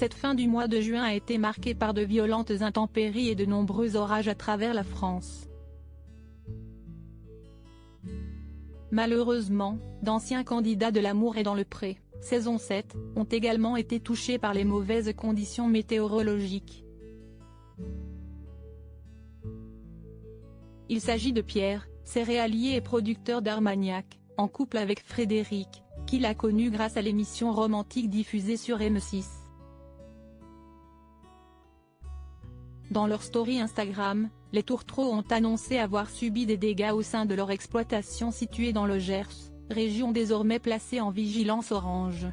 Cette fin du mois de juin a été marquée par de violentes intempéries et de nombreux orages à travers la France. Malheureusement, d'anciens candidats de L'amour est dans le pré, saison 7, ont également été touchés par les mauvaises conditions météorologiques. Il s'agit de Pierre, céréalier et producteur d'Armagnac, en couple avec Frédéric, qu'il a connu grâce à l'émission romantique diffusée sur M6. Dans leur story Instagram, les tourtereaux ont annoncé avoir subi des dégâts au sein de leur exploitation située dans le Gers, région désormais placée en vigilance orange.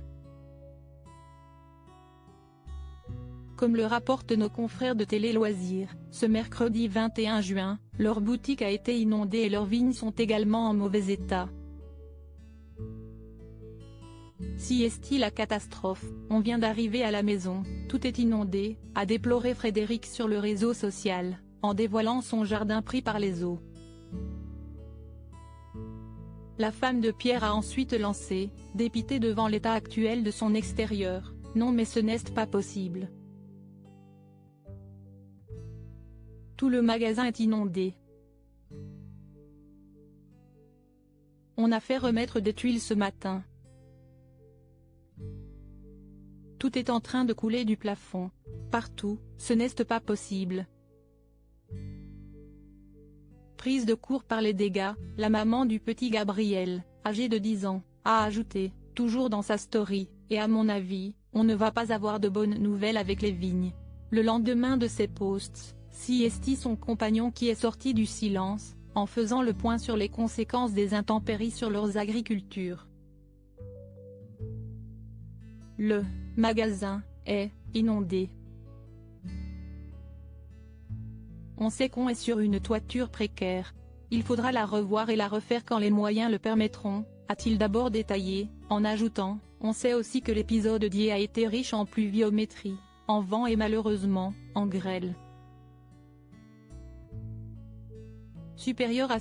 Comme le rapportent nos confrères de Télé Loisirs, ce mercredi 21 juin, leur boutique a été inondée et leurs vignes sont également en mauvais état. Si est-il la catastrophe, on vient d'arriver à la maison, tout est inondé, a déploré Frédéric sur le réseau social, en dévoilant son jardin pris par les eaux. La femme de Pierre a ensuite lancé, dépitée devant l'état actuel de son extérieur, « Non mais ce n'est pas possible. Tout le magasin est inondé. On a fait remettre des tuiles ce matin. Tout est en train de couler du plafond. Partout, ce n'est pas possible. » Prise de court par les dégâts, la maman du petit Gabriel, âgé de 10 ans, a ajouté, toujours dans sa story, « Et à mon avis, on ne va pas avoir de bonnes nouvelles avec les vignes. » Le lendemain de ces posts, c'est son compagnon qui est sorti du silence, en faisant le point sur les conséquences des intempéries sur leurs agricultures. Le magasin est inondé. On sait qu'on est sur une toiture précaire. Il faudra la revoir et la refaire quand les moyens le permettront, a-t-il d'abord détaillé, en ajoutant, on sait aussi que l'épisode d'hier a été riche en pluviométrie, en vent et malheureusement, en grêle. Supérieur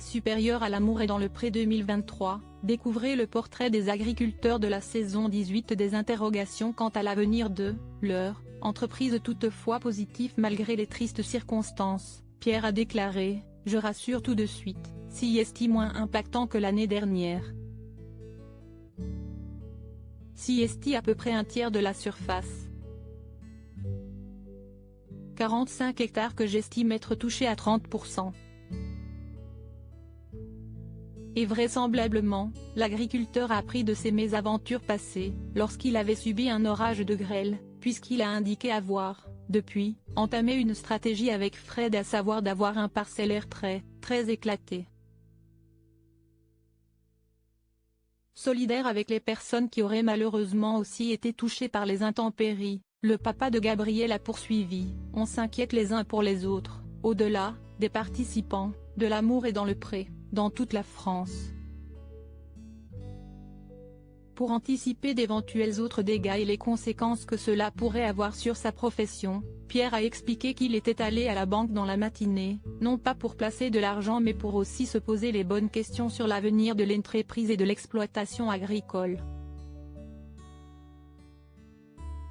à L'amour est dans le pré 2023, découvrez le portrait des agriculteurs de la saison 18. Des interrogations quant à l'avenir de leur entreprise toutefois positif malgré les tristes circonstances. Pierre a déclaré, « Je rassure tout de suite, c'est moins impactant que l'année dernière. C'est à peu près un tiers de la surface. 45 hectares que j'estime être touchés à 30%. Et vraisemblablement, l'agriculteur a appris de ses mésaventures passées, lorsqu'il avait subi un orage de grêle, puisqu'il a indiqué avoir, depuis, entamé une stratégie avec Fred, à savoir d'avoir un parcellaire très éclaté. Solidaire avec les personnes qui auraient malheureusement aussi été touchées par les intempéries, le papa de Gabriel a poursuivi, on s'inquiète les uns pour les autres, au-delà, des participants, de L'amour est dans le pré, dans toute la France. Pour anticiper d'éventuels autres dégâts et les conséquences que cela pourrait avoir sur sa profession, Pierre a expliqué qu'il était allé à la banque dans la matinée, non pas pour placer de l'argent mais pour aussi se poser les bonnes questions sur l'avenir de l'entreprise et de l'exploitation agricole.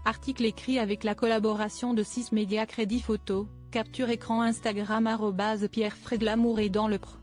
Article écrit avec la collaboration de 6 médias. Crédit photo, capture écran Instagram @PierreFred. L'amour est dans le pré.